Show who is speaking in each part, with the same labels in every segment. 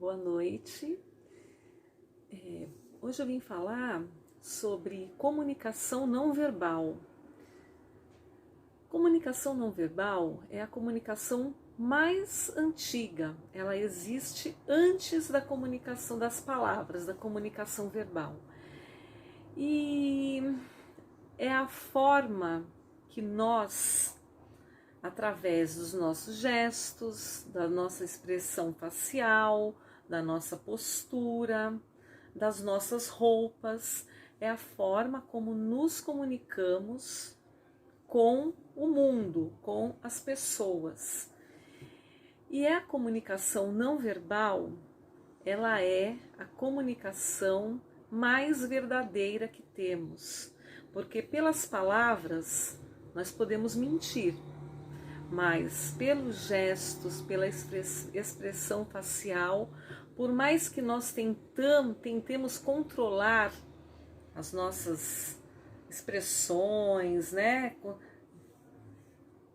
Speaker 1: boa noite. Hoje eu vim falar sobre comunicação não verbal. Comunicação não verbal é a comunicação mais antiga. Ela existe antes da comunicação das palavras, da comunicação verbal. E é a forma que nós, através dos nossos gestos, da nossa expressão facial, da nossa postura, das nossas roupas, é a forma como nos comunicamos com o mundo, com as pessoas. E a comunicação não verbal, ela é a comunicação mais verdadeira que temos, porque pelas palavras nós podemos mentir, mas pelos gestos, pela expressão facial, por mais que nós tentemos controlar as nossas expressões, né?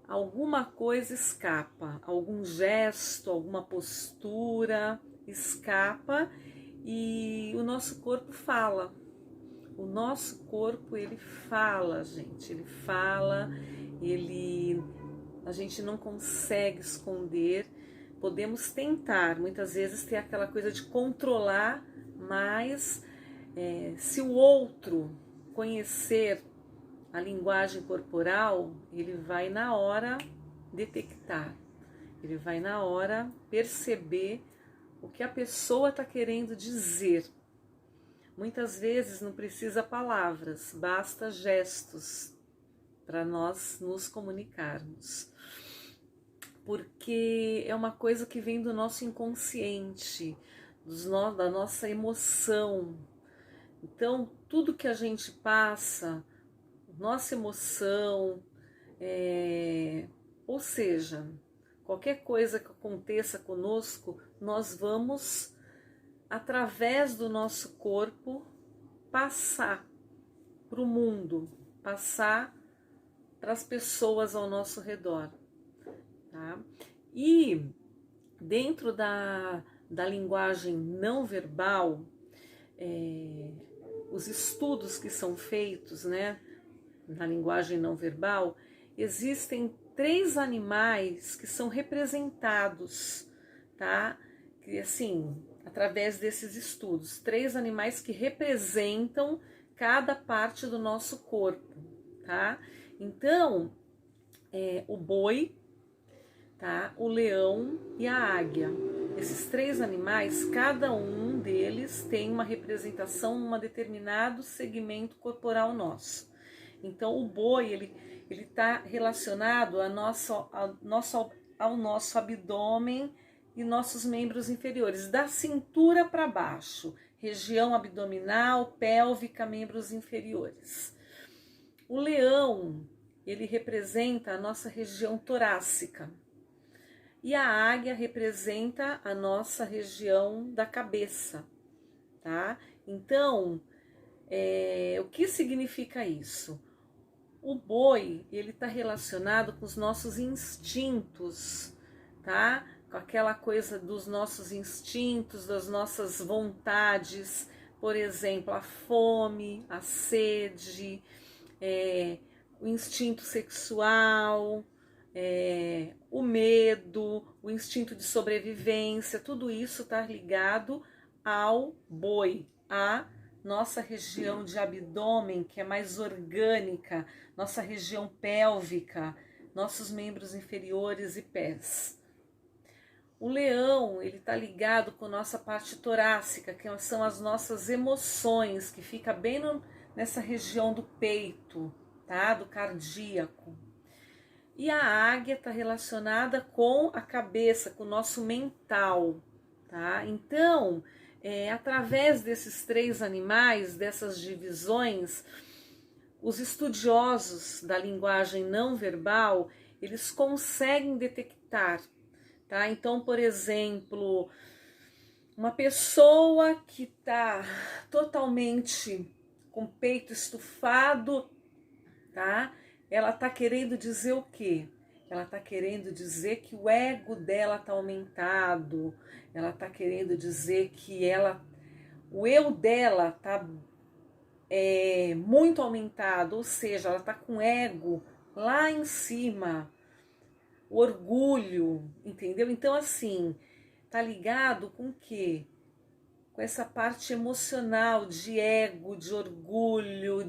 Speaker 1: Alguma coisa escapa, algum gesto, alguma postura escapa e o nosso corpo fala. O nosso corpo, ele fala, gente, ele fala, a gente não consegue esconder. Podemos tentar, muitas vezes, ter aquela coisa de controlar, mas se o outro conhecer a linguagem corporal, ele vai na hora detectar, ele vai na hora perceber o que a pessoa está querendo dizer. Muitas vezes não precisa palavras, basta gestos para nós nos comunicarmos. Porque é uma coisa que vem do nosso inconsciente, da nossa emoção. Então, tudo que a gente passa, nossa emoção, ou seja, qualquer coisa que aconteça conosco, nós vamos, através do nosso corpo, passar para o mundo, passar para as pessoas ao nosso redor. Tá? E dentro da linguagem não verbal, os estudos que são feitos, né, na linguagem não verbal, existem 3 animais que são representados, tá? Que, assim, através desses estudos, 3 animais que representam cada parte do nosso corpo, tá? Então, o boi, tá? O leão e a águia. Esses 3 animais, cada um deles tem uma representação num determinado segmento corporal nosso. Então, o boi, ele está relacionado ao nosso abdômen e nossos membros inferiores, da cintura para baixo, região abdominal, pélvica, membros inferiores. O leão, ele representa a nossa região torácica. E a águia representa a nossa região da cabeça, tá? Então, o que significa isso? O boi, ele está relacionado com os nossos instintos, tá? Com aquela coisa dos nossos instintos, das nossas vontades, por exemplo, a fome, a sede, o instinto sexual, o medo, o instinto de sobrevivência, tudo isso está ligado ao boi, a nossa região de abdômen, que é mais orgânica, nossa região pélvica, nossos membros inferiores e pés. O leão, ele está ligado com a nossa parte torácica, que são as nossas emoções, que fica bem nessa região do peito, tá? Do cardíaco. E a águia está relacionada com a cabeça, com o nosso mental, tá? Então, através desses 3 animais, dessas divisões, os estudiosos da linguagem não verbal, eles conseguem detectar, tá? Então, por exemplo, uma pessoa que está totalmente com o peito estufado, tá? Ela está querendo dizer o quê? ela está querendo dizer que o ego dela está aumentado, ela está querendo dizer que o eu dela está muito aumentado, ou seja, ela está com o ego lá em cima, o orgulho, entendeu? Então, assim, tá ligado com o quê? Com essa parte emocional de ego, de orgulho,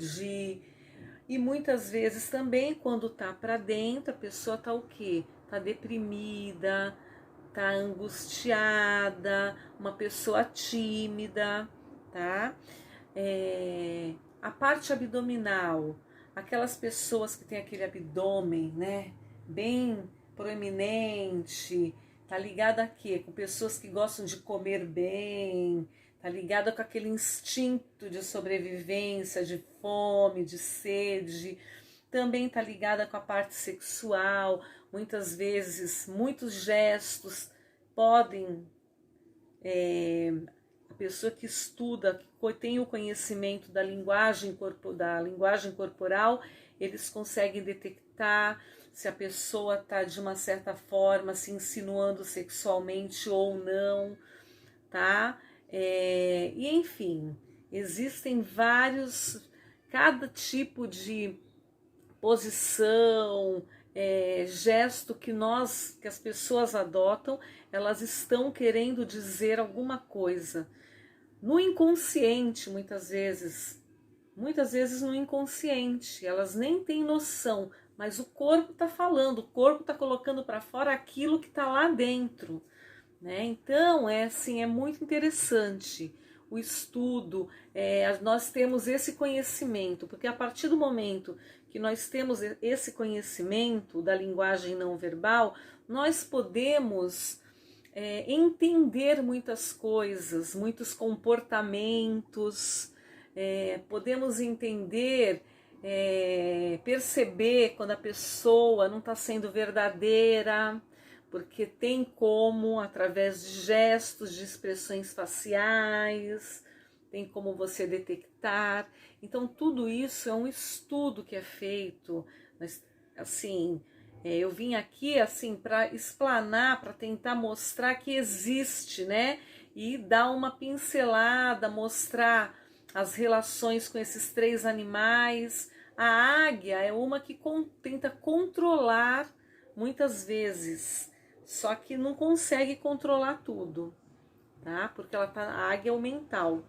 Speaker 1: e muitas vezes também quando tá para dentro, a pessoa tá o quê? Tá deprimida, tá angustiada, uma pessoa tímida, tá? A parte abdominal, aquelas pessoas que têm aquele abdômen, né, bem proeminente, tá ligada a quê? Com pessoas que gostam de comer bem, tá ligada com aquele instinto de sobrevivência, de fome, de sede. Também tá ligada com a parte sexual. Muitas vezes, muitos gestos podem a pessoa que estuda, que tem o conhecimento da linguagem corporal, eles conseguem detectar se a pessoa está de uma certa forma se insinuando sexualmente ou não, tá? E enfim, existem cada tipo de posição, gesto que as pessoas adotam, elas estão querendo dizer alguma coisa. No inconsciente, muitas vezes no inconsciente, elas nem têm noção, mas o corpo está falando, o corpo está colocando para fora aquilo que está lá dentro, né? Então, assim, é muito interessante o estudo, nós temos esse conhecimento, porque a partir do momento que nós temos esse conhecimento da linguagem não verbal, nós podemos entender muitas coisas, muitos comportamentos, podemos entender, perceber quando a pessoa não está sendo verdadeira, porque tem como, através de gestos, de expressões faciais, tem como você detectar. Então, tudo isso é um estudo que é feito, mas, assim, eu vim aqui assim para explanar, para tentar mostrar que existe, né? E dar uma pincelada, mostrar as relações com esses três animais. A águia é uma que tenta controlar muitas vezes, só que não consegue controlar tudo, tá? Porque a águia é o mental.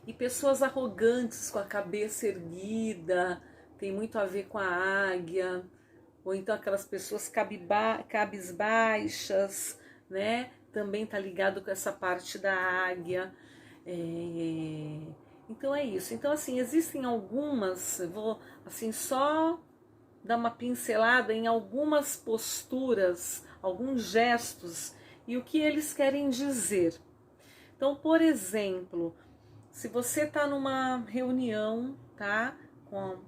Speaker 1: E pessoas arrogantes com a cabeça erguida, tem muito a ver com a águia. Ou então aquelas pessoas cabisbaixas, né? Também tá ligado com essa parte da águia. Então é isso. Então, assim, existem algumas, eu vou assim só dar uma pincelada em algumas posturas, alguns gestos e o que eles querem dizer. Então, por exemplo, se você está numa reunião, tá, com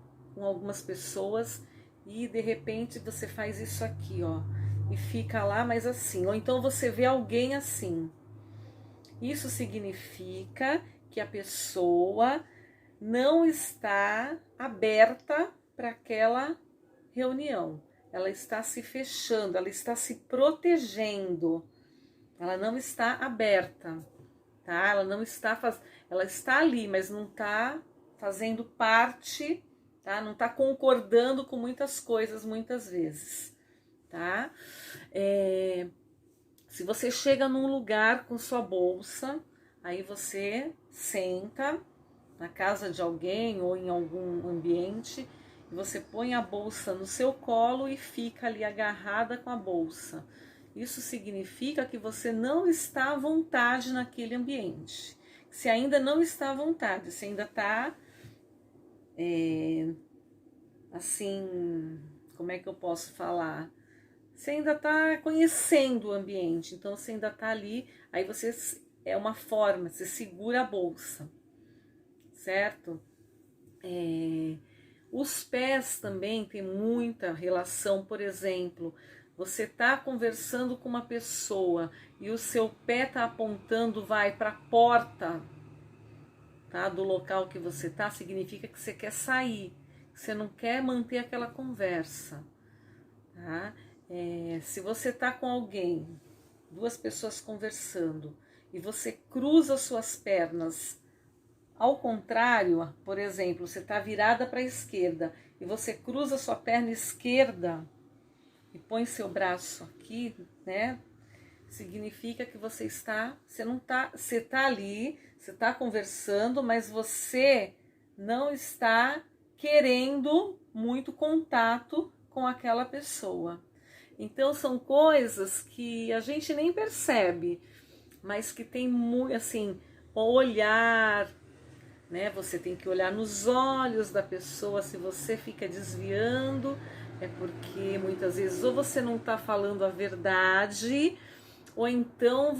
Speaker 1: algumas pessoas e de repente você faz isso aqui, ó, e fica lá, mas assim, ou então você vê alguém assim. Isso significa que a pessoa não está aberta para aquela reunião. Ela está se fechando, ela está se protegendo. Ela não está aberta, tá? Ela está ali, mas não está fazendo parte, tá? Não está concordando com muitas coisas muitas vezes, tá? Se você chega num lugar com sua bolsa, aí você senta na casa de alguém ou em algum ambiente, e você põe a bolsa no seu colo e fica ali agarrada com a bolsa. Isso significa que você não está à vontade naquele ambiente. Se ainda não está à vontade, você ainda está, assim, como é que eu posso falar? Você ainda está conhecendo o ambiente, então você ainda está ali, aí você, é uma forma, você segura a bolsa, certo? Os pés também têm muita relação, por exemplo, você está conversando com uma pessoa e o seu pé está apontando, vai para a porta, tá, do local que você está, significa que você quer sair, que você não quer manter aquela conversa, tá? Se você tá com alguém, duas pessoas conversando, e você cruza suas pernas ao contrário, por exemplo, você está virada para a esquerda e você cruza sua perna esquerda e põe seu braço aqui, né? Significa que você não tá, você está ali, você está conversando, mas você não está querendo muito contato com aquela pessoa. Então são coisas que a gente nem percebe, mas que tem muito assim, olhar, né? Você tem que olhar nos olhos da pessoa. Se você fica desviando, é porque muitas vezes ou você não está falando a verdade, ou então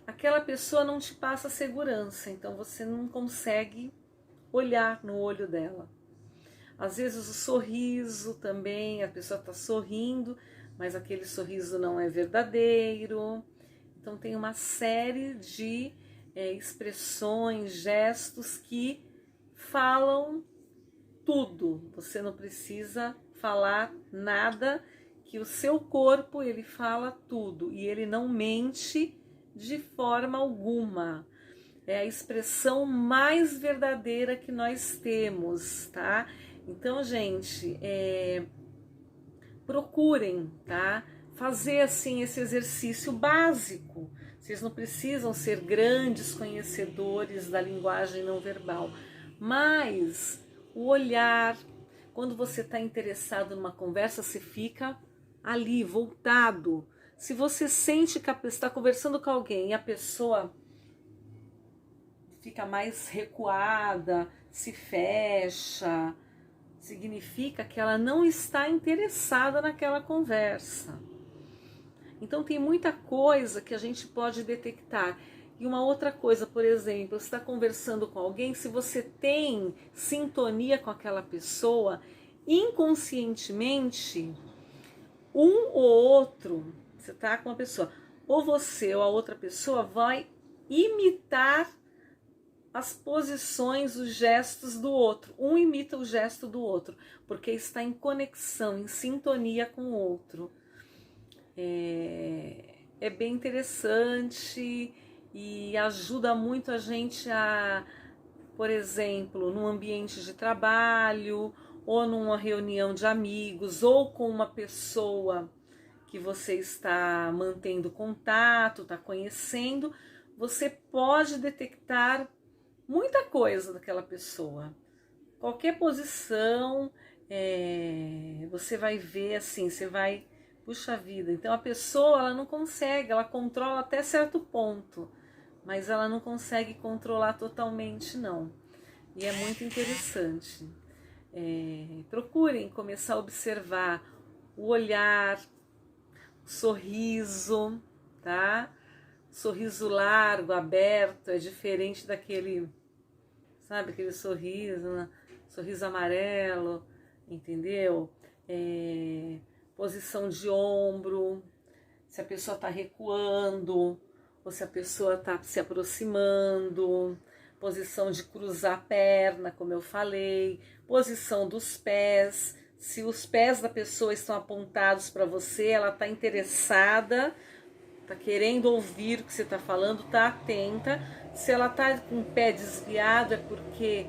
Speaker 1: aquela pessoa não te passa segurança, então você não consegue olhar no olho dela. Às vezes o sorriso também, a pessoa está sorrindo, mas aquele sorriso não é verdadeiro. Então tem uma série de expressões, gestos que falam tudo. Você não precisa falar nada, que o seu corpo ele fala tudo e ele não mente de forma alguma. É a expressão mais verdadeira que nós temos, tá? Então, gente, procurem, tá? Fazer assim esse exercício básico. Vocês não precisam ser grandes conhecedores da linguagem não verbal, mas o olhar, quando você está interessado numa conversa, você fica ali, voltado. Se você sente que está conversando com alguém e a pessoa fica mais recuada, se fecha, significa que ela não está interessada naquela conversa. Então tem muita coisa que a gente pode detectar. E uma outra coisa, por exemplo, você está conversando com alguém, se você tem sintonia com aquela pessoa, inconscientemente, um ou outro, você está com uma pessoa, ou você ou a outra pessoa vai imitar as posições, os gestos do outro. Um imita o gesto do outro, porque está em conexão, em sintonia com o outro. É bem interessante e ajuda muito a gente a, por exemplo, num ambiente de trabalho, ou numa reunião de amigos, ou com uma pessoa que você está mantendo contato, está conhecendo, você pode detectar muita coisa daquela pessoa. Qualquer posição, você vai ver assim, você vai, puxa vida. Então a pessoa, ela não consegue, ela controla até certo ponto, mas ela não consegue controlar totalmente, não. E é muito interessante. Procurem começar a observar o olhar, o sorriso, tá? Sorriso largo, aberto, é diferente daquele, sabe, aquele sorriso, né? Sorriso amarelo, entendeu? Posição de ombro, se a pessoa está recuando ou se a pessoa está se aproximando, posição de cruzar a perna, como eu falei, posição dos pés, se os pés da pessoa estão apontados para você, ela está interessada, está querendo ouvir o que você está falando, está atenta. Se ela está com o pé desviado, é porque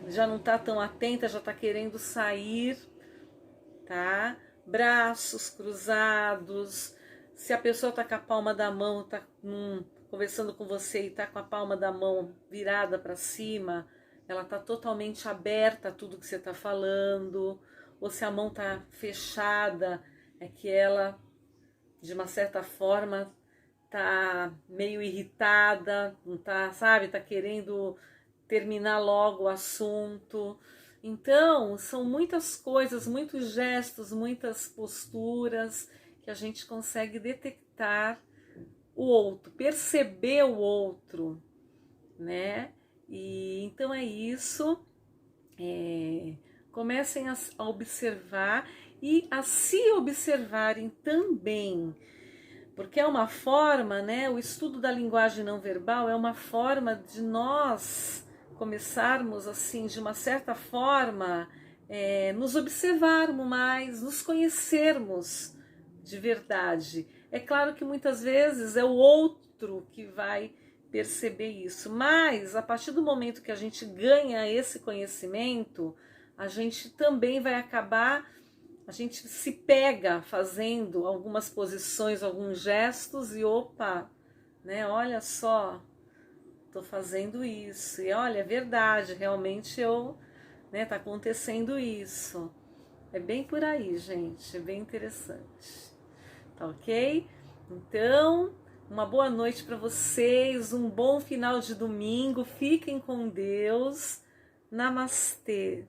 Speaker 1: já não está tão atenta, já está querendo sair, tá? Braços cruzados. Se a pessoa está com a palma da mão, está conversando com você e está com a palma da mão virada para cima, ela está totalmente aberta a tudo que você está falando. Ou se a mão está fechada, é que ela, de uma certa forma, tá meio irritada, não tá, sabe, tá querendo terminar logo o assunto. Então, são muitas coisas, muitos gestos, muitas posturas que a gente consegue detectar o outro, perceber o outro, né? E então é isso. Comecem a observar e a se observarem também, porque é uma forma, né? O estudo da linguagem não verbal é uma forma de nós começarmos, assim, de uma certa forma, nos observarmos mais, nos conhecermos de verdade. É claro que muitas vezes é o outro que vai perceber isso, mas a partir do momento que a gente ganha esse conhecimento, a gente também vai acabar, a gente se pega fazendo algumas posições, alguns gestos e opa, né? Olha só, tô fazendo isso e olha, é verdade, realmente tá acontecendo isso. É bem por aí, gente, é bem interessante. Tá ok? Então, uma boa noite para vocês, um bom final de domingo, fiquem com Deus. Namastê.